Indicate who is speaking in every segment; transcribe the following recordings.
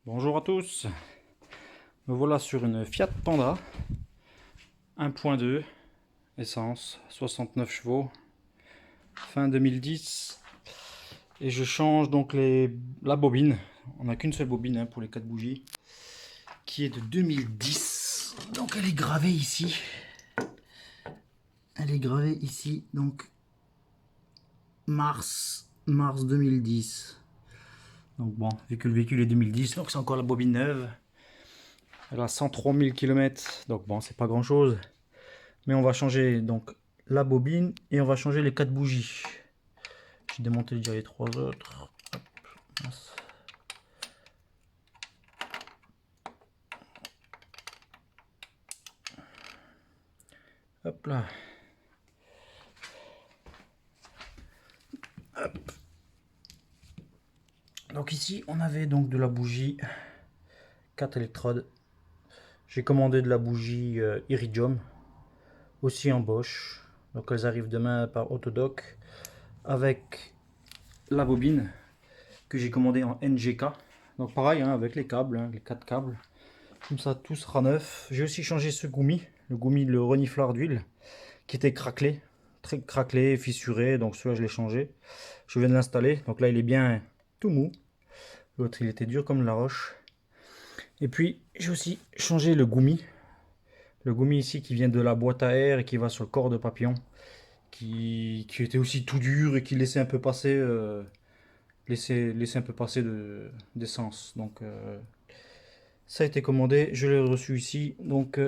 Speaker 1: Bonjour à tous, me voilà sur une Fiat Panda 1.2 essence 69 chevaux fin 2010 et je change donc la bobine. On n'a qu'une seule bobine hein, pour les 4 bougies qui est de 2010, donc elle est gravée ici, donc mars 2010. Donc bon, vu que le véhicule est 2010, donc c'est encore la bobine neuve. Elle a 103 000 km, donc bon, c'est pas grand chose. Mais on va changer donc la bobine et on va changer les 4 bougies. J'ai démonté déjà les 3 autres. Hop, hop là. Hop. Donc ici on avait donc de la bougie 4 électrodes. J'ai commandé de la bougie Iridium, aussi en Bosch. Donc elles arrivent demain par Autodoc avec la bobine que j'ai commandée en NGK. Donc pareil hein, avec les câbles, hein, les 4 câbles. Comme ça tout sera neuf. J'ai aussi changé ce goumi, le renifleur d'huile qui était craquelé, très craquelé, fissuré. Donc celui-là je l'ai changé. Je viens de l'installer. Donc là il est bien tout mou. L'autre il était dur comme de la roche. Et puis j'ai aussi changé le goumi. Le goumi ici qui vient de la boîte à air et qui va sur le corps de papillon. Qui était aussi tout dur et qui laissait un peu passer laisser un peu passer d'essence. Donc ça a été commandé, je l'ai reçu ici. Donc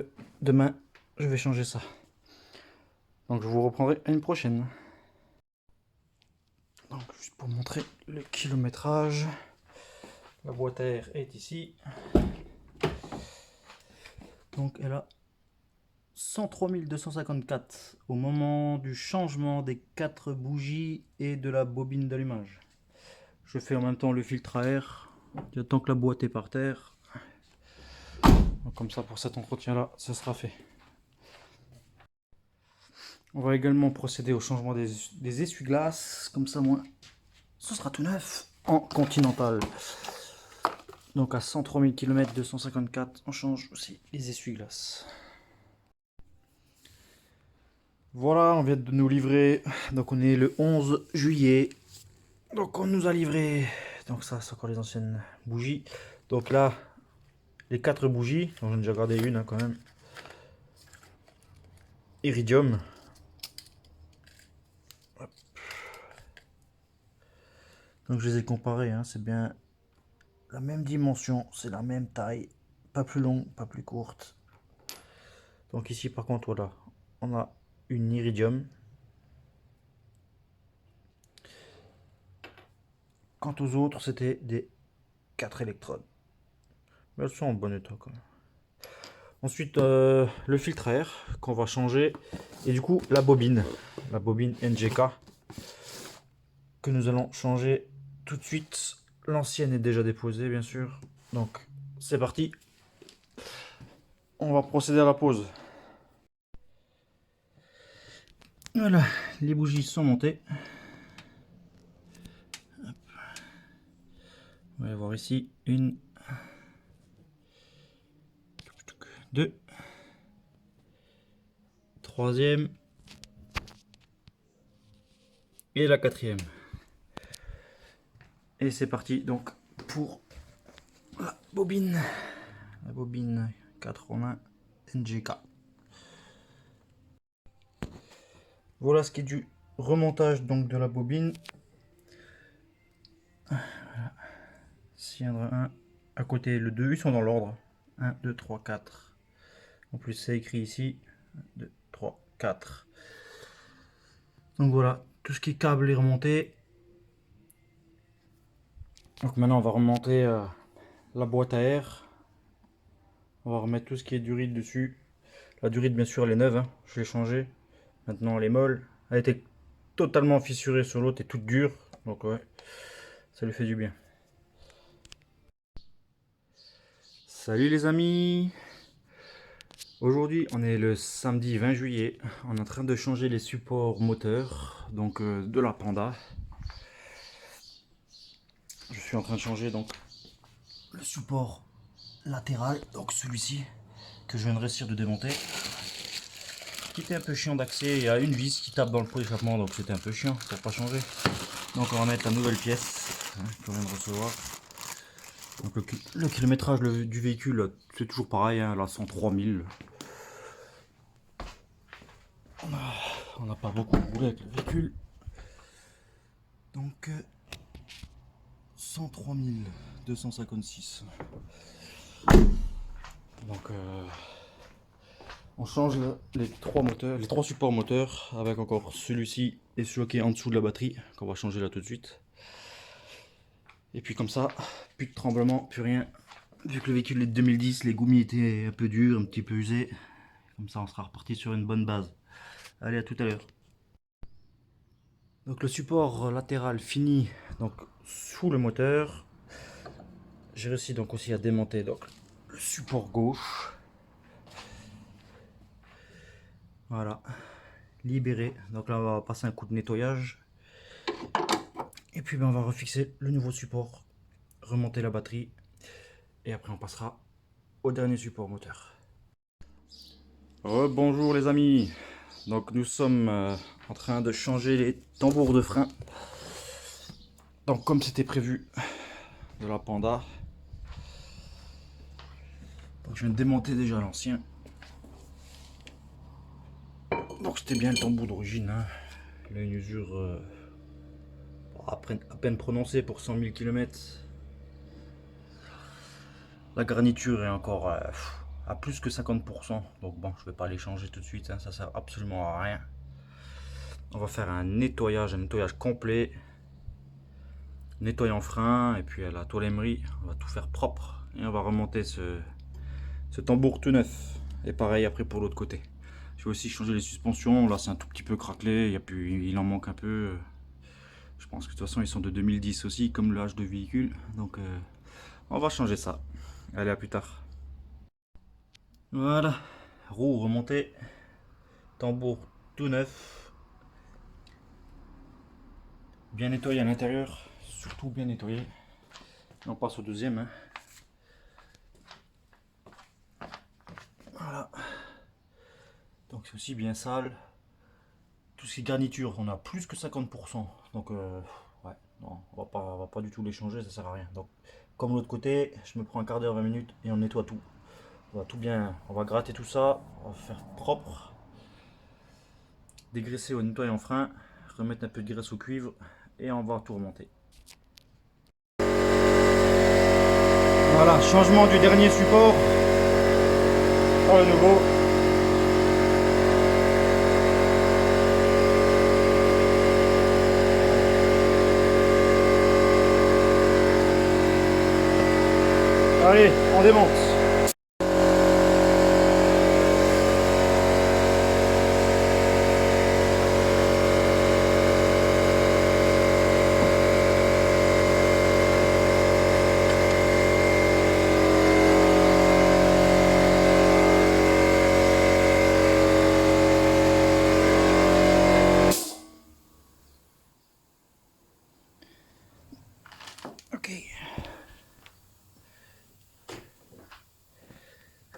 Speaker 1: demain je vais changer ça. Donc je vous reprendrai à une prochaine. Donc juste pour montrer le kilométrage, la boîte à air est ici. Donc elle a 103 254 au moment du changement des 4 bougies et de la bobine d'allumage. Je fais en même temps le filtre à air. J'attends que la boîte est par terre. Donc comme ça pour cet entretien là, ça sera fait. On va également procéder au changement des essuie-glaces. Comme ça moi, ce sera tout neuf en Continental. Donc à 103 000 km 254, on change aussi les essuie-glaces. Voilà, on vient de nous livrer. Donc on est le 11 juillet. Donc on nous a livré. Donc ça, c'est encore les anciennes bougies. Donc là, les 4 bougies. J'en ai déjà gardé une hein, quand même. Iridium. Hop. Donc je les ai comparées. Hein, c'est bien la même dimension. C'est la même taille. Pas plus longue, pas plus courte. Donc ici par contre, voilà. On a une Iridium. Quant aux autres, c'était des 4 électrodes. Mais elles sont en bon état quand même. Ensuite, le filtre à air qu'on va changer. Et du coup, la bobine NGK que nous allons changer tout de suite. L'ancienne est déjà déposée, bien sûr. Donc, c'est parti. On va procéder à la pose. Voilà, les bougies sont montées. Hop. On va voir ici une, deux, troisième et la quatrième. Et c'est parti donc pour la bobine 4 en 1 NGK. Voilà ce qui est du remontage donc de la bobine. Voilà. Cylindre 1, à côté le 2, ils sont dans l'ordre. 1, 2, 3, 4. En plus c'est écrit ici. 1, 2, 3, 4. Donc voilà, tout ce qui est câble est remonté. Donc maintenant on va remonter la boîte à air. On va remettre tout ce qui est durite dessus. La durite bien sûr elle est neuve, hein. Je l'ai changée. Maintenant elle est molle. Elle était totalement fissurée sur l'autre et toute dure. Donc ouais, ça lui fait du bien. Salut les amis! Aujourd'hui on est le samedi 20 juillet. On est en train de changer les supports moteurs donc de la Panda. Je suis en train de changer donc le support latéral, donc celui-ci, que je viens de réussir de démonter. Qui était un peu chiant d'accès, il y a une vis qui tape dans le pot d'échappement, donc c'était un peu chiant, ça n'a pas changé. Donc on va mettre la nouvelle pièce qu'on vient de recevoir. Donc le kilométrage du véhicule, c'est toujours pareil, hein, là 103 000. On n'a pas beaucoup roulé avec le véhicule. Donc 103 256. Donc on change les trois moteurs, les trois supports moteurs avec encore celui-ci et celui qui est en dessous de la batterie qu'on va changer là tout de suite. Et puis comme ça, plus de tremblement, plus rien. Vu que le véhicule est de 2010, les goumis étaient un peu durs, un petit peu usés. Comme ça on sera reparti sur une bonne base. Allez, à tout à l'heure. Donc le support latéral fini donc sous le moteur. J'ai réussi donc aussi à démonter donc le support gauche. Voilà, libéré. Donc là on va passer un coup de nettoyage. Et puis ben, on va refixer le nouveau support, remonter la batterie. Et après on passera au dernier support moteur. Bonjour les amis. Donc nous sommes en train de changer les tambours de frein. Donc comme c'était prévu de la Panda. Donc je viens de démonter déjà l'ancien. Donc c'était bien le tambour d'origine. Hein. Il a une usure à peine prononcée pour 100 000 km. La garniture est encore à plus que 50%. Donc bon, je vais pas les changer tout de suite. Hein. Ça sert absolument à rien. On va faire un nettoyage complet. Nettoyant frein et puis à la tôlerie, on va tout faire propre. Et on va remonter ce tambour tout neuf. Et pareil après pour l'autre côté. Je vais aussi changer les suspensions. Là c'est un tout petit peu craquelé. Il en manque un peu. Je pense que de toute façon ils sont de 2010 aussi, comme l'âge de véhicule. Donc on va changer ça. Allez, à plus tard. Voilà, roue remontée, tambour tout neuf, bien nettoyé à l'intérieur, surtout bien nettoyé. Et on passe au deuxième. Hein. Voilà, donc c'est aussi bien sale. Tout ce qui est garniture, on a plus que 50%. Donc ouais, non, on va pas du tout les changer, ça sert à rien. Donc comme l'autre côté, je me prends un quart d'heure, 20 minutes et on nettoie tout. On va tout bien, on va gratter tout ça, on va faire propre, dégraisser au nettoyant frein, remettre un peu de graisse au cuivre et on va tout remonter. Voilà, changement du dernier support par le nouveau. Allez, on démonte. Ok.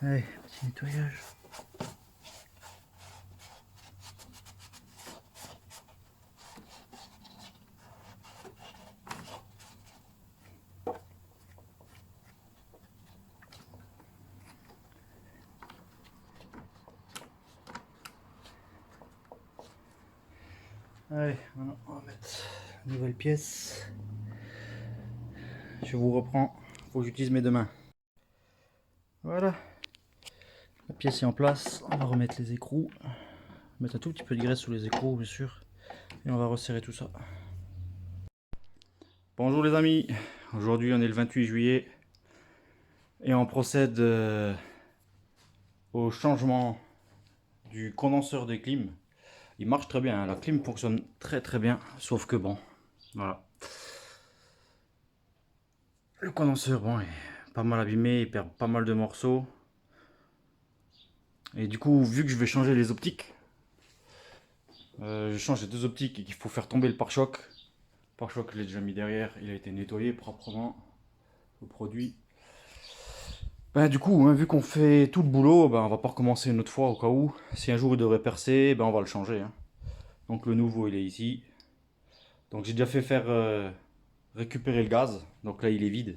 Speaker 1: Allez, petit nettoyage. Allez, maintenant on va mettre une nouvelle pièce. Je vous reprends, faut que j'utilise mes deux mains. Voilà, la pièce est en place. On va remettre les écrous, mettre un tout petit peu de graisse sous les écrous bien sûr, et on va resserrer tout ça. Bonjour les amis, aujourd'hui on est le 28 juillet et on procède au changement du condenseur de clim. Il marche très bien, hein. La clim fonctionne très bien, sauf que bon, voilà. Le condenseur, bon, est pas mal abîmé, il perd pas mal de morceaux. Et du coup, vu que je vais changer les optiques, je change les deux optiques et qu'il faut faire tomber le pare-choc. Le pare-choc, je l'ai déjà mis derrière, il a été nettoyé proprement au produit. Ben, du coup, hein, vu qu'on fait tout le boulot, ben, on va pas recommencer une autre fois au cas où. Si un jour il devrait percer, ben, on va le changer, hein. Donc le nouveau il est ici. Donc j'ai déjà fait faire récupérer le gaz. Donc là il est vide.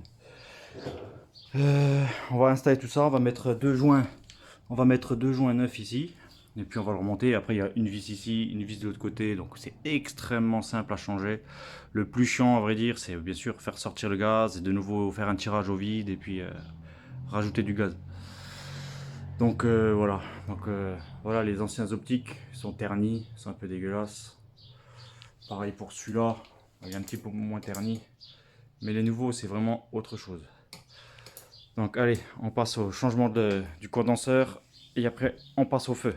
Speaker 1: On va installer tout ça, on va mettre deux joints. On va mettre deux joints neufs ici. Et puis on va le remonter. Après il y a une vis ici, une vis de l'autre côté. Donc c'est extrêmement simple à changer. Le plus chiant à vrai dire, c'est bien sûr faire sortir le gaz et de nouveau faire un tirage au vide et puis rajouter du gaz. Donc voilà. Donc voilà, les anciens optiques sont ternis, sont un peu dégueulasses. Pareil pour celui-là, il est un petit peu moins terni. Mais les nouveaux, c'est vraiment autre chose. Donc allez, on passe au changement du condenseur et après on passe au feu.